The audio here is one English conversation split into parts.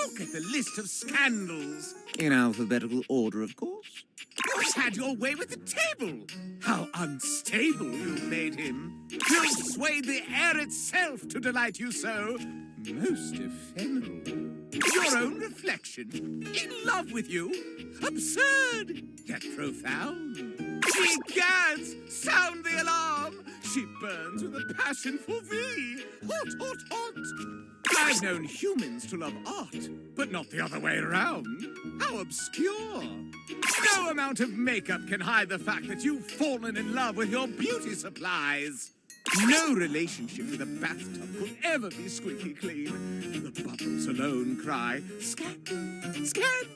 Look at the list of scandals. In alphabetical order, of course. You've had your way with the table. How unstable you've made him. You've swayed the air itself to delight you so. Most ephemeral. Your own reflection. In love with you. Absurd, yet profound. Ye gads, sound the alarm. She burns with a passion for thee. Hot, hot, hot. I've known humans to love art, but not the other way around. How obscure. No amount of makeup can hide the fact that you've fallen in love with your beauty supplies. No relationship with a bathtub could ever be squeaky clean. The bubbles alone cry, scandal, scandal.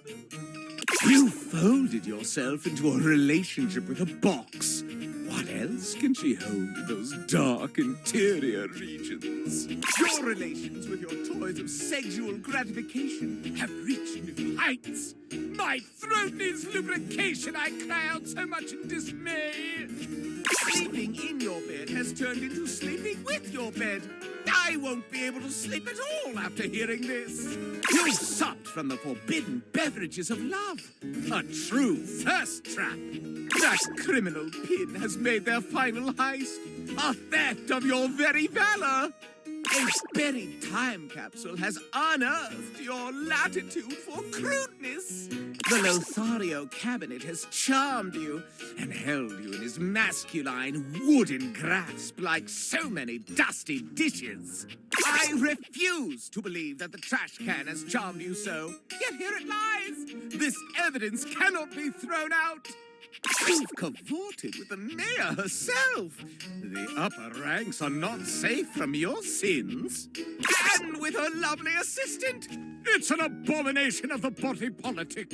You folded yourself into a relationship with a box. What else can she hold in those dark interior regions? Your relations with your toys of sexual gratification have reached new heights. My throat needs lubrication, I cry out so much in dismay. Sleeping in your bed has turned into sleeping with your bed. I won't be able to sleep at all after hearing this. You supped from the forbidden beverages of love. A true thirst trap. That criminal pin has made their final heist. A theft of your very valor. A buried time capsule has unearthed your latitude for crudeness. The Lothario cabinet has charmed you and held you in his masculine wooden grasp like so many dusty dishes. I refuse to believe that the trash can has charmed you so, yet here it lies. This evidence cannot be thrown out. You've cavorted with the mayor herself. The upper ranks are not safe from your sins. And with her lovely assistant. It's an abomination of the body politic.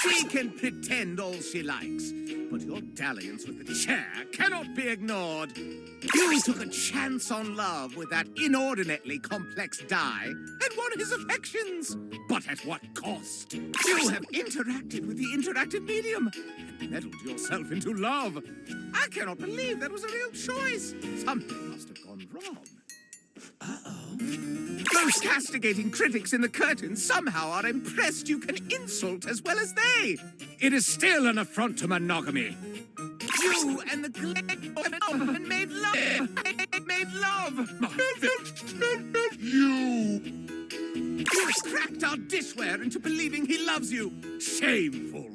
She can pretend all she likes, but your dalliance with the chair cannot be ignored. You took a chance on love with that inordinately complex die and won his affections. But at what cost? You have interacted with the interactive medium and meddled yourself into love. I cannot believe that was a real choice. Something must have gone wrong. Uh-oh. Those castigating critics in the curtain somehow are impressed you can insult as well as they. It is still an affront to monogamy. You and the Glen made love. Made love. You cracked our dishware into believing he loves you. Shameful.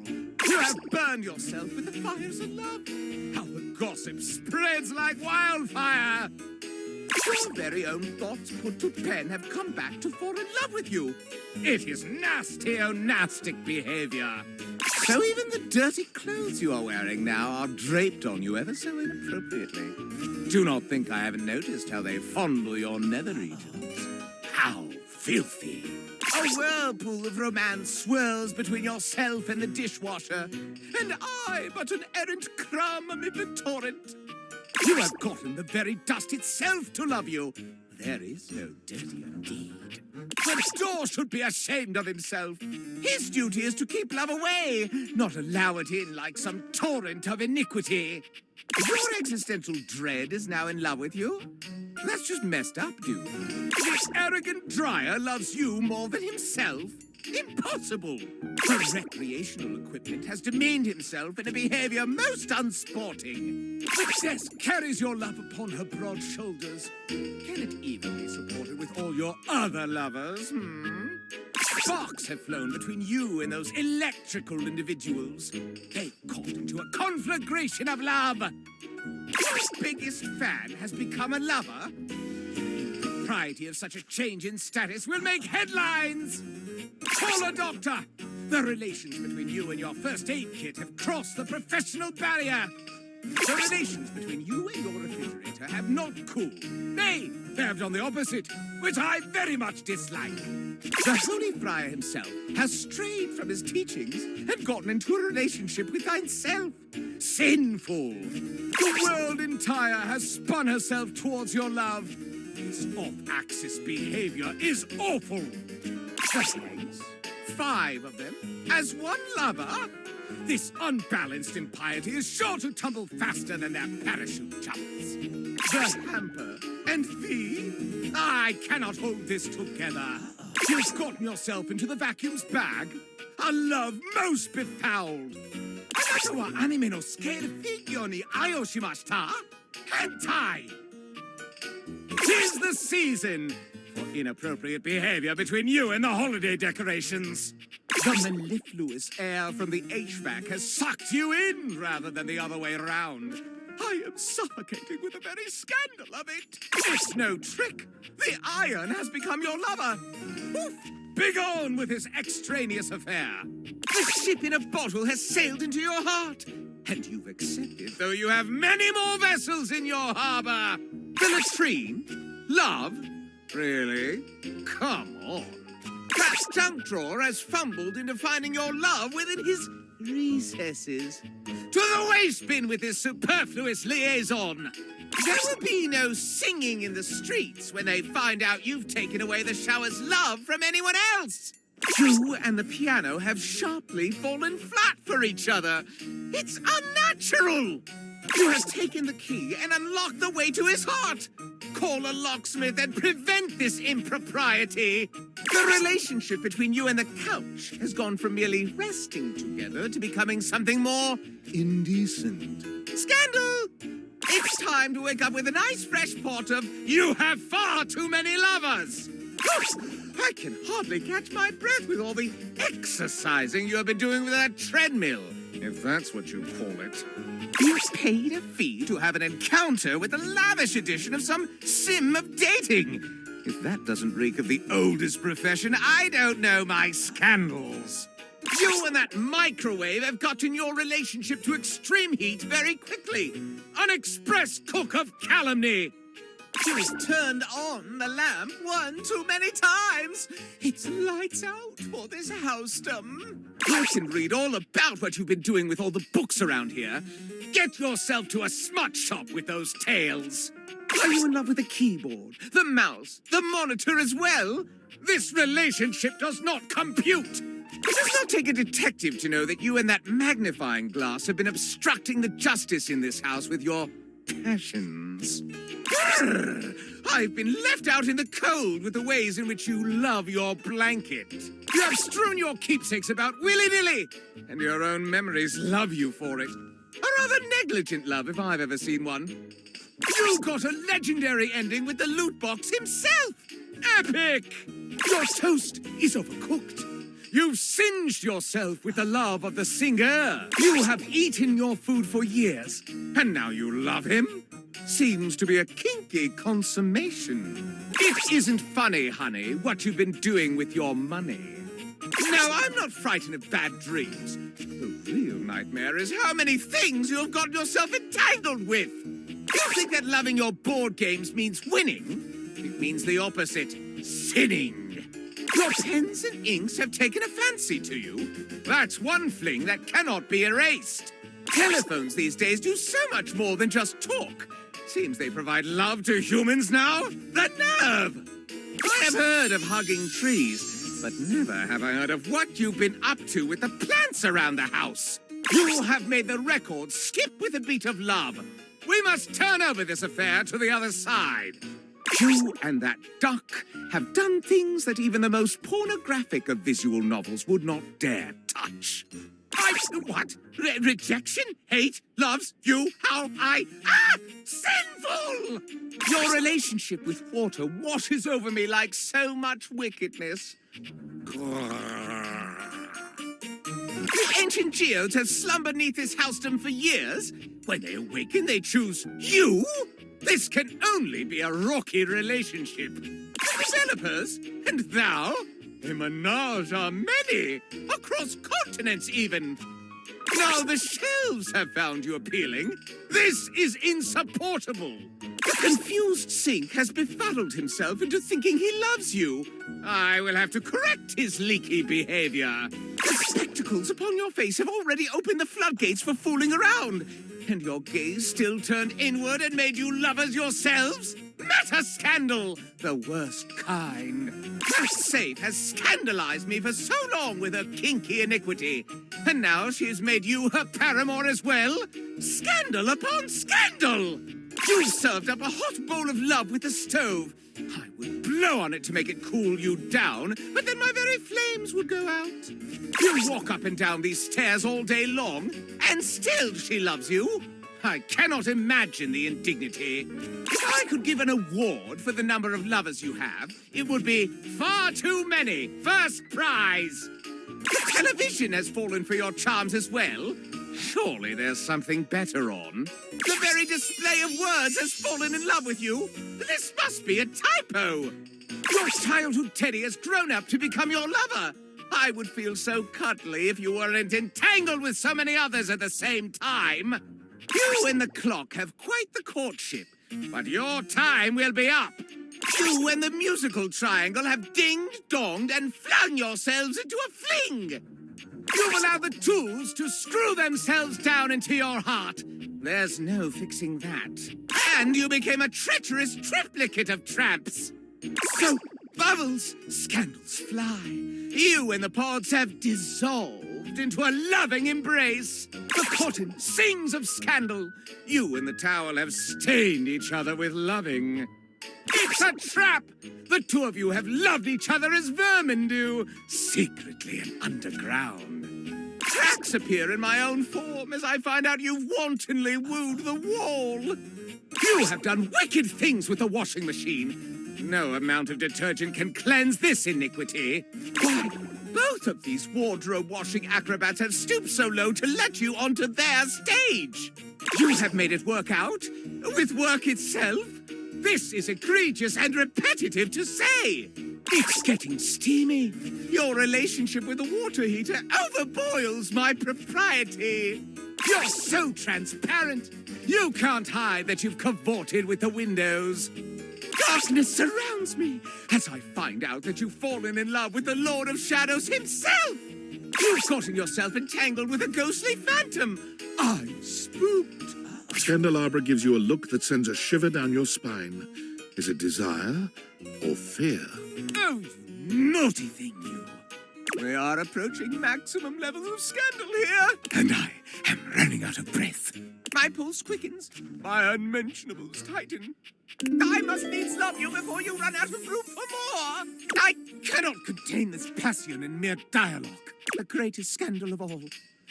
You have burned yourself with the fires of love. How the gossip spreads like wildfire. Your very own thoughts put to pen have come back to fall in love with you. It is nasty, oh nastic behavior. So even the dirty clothes you are wearing now are draped on you ever so inappropriately. Do not think I haven't noticed how they fondle your nether regions. How filthy. A whirlpool of romance swirls between yourself and the dishwasher, and I but an errant crumb amid the torrent. You have gotten the very dust itself to love you. There is no dirtier deed. The door should be ashamed of himself. His duty is to keep love away, not allow it in like some torrent of iniquity. Your existential dread is now in love with you. That's just messed up, dude. This arrogant dryer loves you more than himself. Impossible! Her recreational equipment has demeaned himself in a behavior most unsporting. Success carries your love upon her broad shoulders. Can it even be supported with all your other lovers, Sparks have flown between you and those electrical individuals. They've caught into a conflagration of love. Your biggest fan has become a lover. The impropriety of such a change in status will make headlines. Call a doctor! The relations between you and your first aid kit have crossed the professional barrier. The relations between you and your refrigerator have not cooled. Nay, they have done the opposite, which I very much dislike. The Holy Friar himself has strayed from his teachings and gotten into a relationship with thyself. Sinful. The world entire has spun herself towards your love. This off-axis behavior is awful. Things, 5 of them, as one lover? This unbalanced impiety is sure to tumble faster than their parachute jumps. The hamper and thee? I cannot hold this together. You've gotten yourself into the vacuum's bag. A love most befouled. あなたはアニメのスケールフィギュアに愛をしました? Hentai! 'Tis the season for inappropriate behavior between you and the holiday decorations. The mellifluous air from the HVAC has sucked you in rather than the other way around. I am suffocating with the very scandal of it. It's no trick. The iron has become your lover. Oof! Begone with this extraneous affair. The ship in a bottle has sailed into your heart, and you've accepted, though you have many more vessels in your harbor. The latrine? Love? Really? Come on. That junk drawer has fumbled into finding your love within his recesses. To the waste bin with this superfluous liaison. There will be no singing in the streets when they find out you've taken away the shower's love from anyone else. You and the piano have sharply fallen flat for each other. It's unnatural. You have taken the key and unlocked the way to his heart. Call a locksmith and prevent this impropriety. The relationship between you and the couch has gone from merely resting together to becoming something more indecent. Scandal! It's time to wake up with a nice fresh pot of "You have far too many lovers." Oops, I can hardly catch my breath with all the exercising you have been doing with that treadmill, if that's what you call it. You paid a fee to have an encounter with the lavish edition of some sim of dating. If that doesn't reek of the oldest profession, I don't know my scandals. You and that microwave have gotten your relationship to extreme heat very quickly. An express cook of calumny. You've turned on the lamp one too many times. It's lights out for this housedom. I can read all about what you've been doing with all the books around here. Get yourself to a smut shop with those tales. Are you in love with the keyboard, the mouse, the monitor as well? This relationship does not compute. It does not take a detective to know that you and that magnifying glass have been obstructing the justice in this house with your passions. Grrr! I've been left out in the cold with the ways in which you love your blanket. You have strewn your keepsakes about willy-nilly, and your own memories love you for it. A rather negligent love, if I've ever seen one. You got a legendary ending with the loot box himself. Epic! Your toast is overcooked. You've singed yourself with the love of the singer. You have eaten your food for years, and now you love him? Seems to be a kinky consummation. It isn't funny, honey, what you've been doing with your money. No, I'm not frightened of bad dreams. The real nightmare is how many things you have gotten yourself entangled with. You think that loving your board games means winning? It means the opposite, sinning. Your pens and inks have taken a fancy to you. That's one fling that cannot be erased. Telephones these days do so much more than just talk. Seems they provide love to humans now. The nerve! I have heard of hugging trees, but never have I heard of what you've been up to with the plants around the house. You have made the record skip with a beat of love. We must turn over this affair to the other side. You and that duck have done things that even the most pornographic of visual novels would not dare touch. What? Rejection? Hate? Loves? You? How? Sinful! Your relationship with water washes over me like so much wickedness. The ancient geodes have slumbered neath this housedom for years. When they awaken, they choose you? This can only be a rocky relationship. The developers, and thou, a menage a many, across continents even. Now the shelves have found you appealing. This is insupportable. The confused sink has befuddled himself into thinking he loves you. I will have to correct his leaky behavior. The spectacles upon your face have already opened the floodgates for fooling around. And your gaze still turned inward and made you lovers yourselves? Meta scandal, the worst kind. That safe has scandalized me for so long with her kinky iniquity. And now she has made you her paramour as well? Scandal upon scandal! You served up a hot bowl of love with the stove. I would blow on it to make it cool you down, but then my very flames would go out. You walk up and down these stairs all day long, and still she loves you. I cannot imagine the indignity. If I could give an award for the number of lovers you have, it would be far too many. First prize. The television has fallen for your charms as well. Surely there's something better on. The very display of words has fallen in love with you. This must be a typo. Your childhood teddy has grown up to become your lover. I would feel so cuddly if you weren't entangled with so many others at the same time. You and the clock have quite the courtship, but your time will be up. You and the musical triangle have dinged-donged and flung yourselves into a fling. You've allowed the tools to screw themselves down into your heart. There's no fixing that. And you became a treacherous triplicate of tramps. So, bubbles, scandals fly. You and the pods have dissolved into a loving embrace. The cotton sings of scandal. You and the towel have stained each other with loving. It's a trap! The two of you have loved each other as vermin do, secretly and underground. Cracks appear in my own form as I find out you've wantonly wooed the wall. You have done wicked things with the washing machine. No amount of detergent can cleanse this iniquity. Why, both of these wardrobe washing acrobats have stooped so low to let you onto their stage. You have made it work out with work itself. This is egregious and repetitive to say. It's getting steamy. Your relationship with the water heater overboils my propriety. You're so transparent. You can't hide that you've cavorted with the windows. Darkness surrounds me as I find out that you've fallen in love with the Lord of Shadows himself. You've gotten yourself entangled with a ghostly phantom. I'm spooked. Scandalabra gives you a look that sends a shiver down your spine. Is it desire or fear? Oh, naughty thing, you. We are approaching maximum levels of scandal here, and I am running out of breath. My pulse quickens, my unmentionables tighten. I must needs love you before you run out of room for more. I cannot contain this passion in mere dialogue. The greatest scandal of all.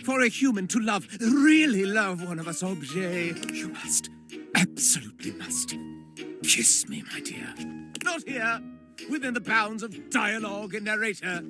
For a human to love, really love one of us objet, you must, absolutely must, kiss me, my dear. Not here, within the bounds of dialogue and narrator.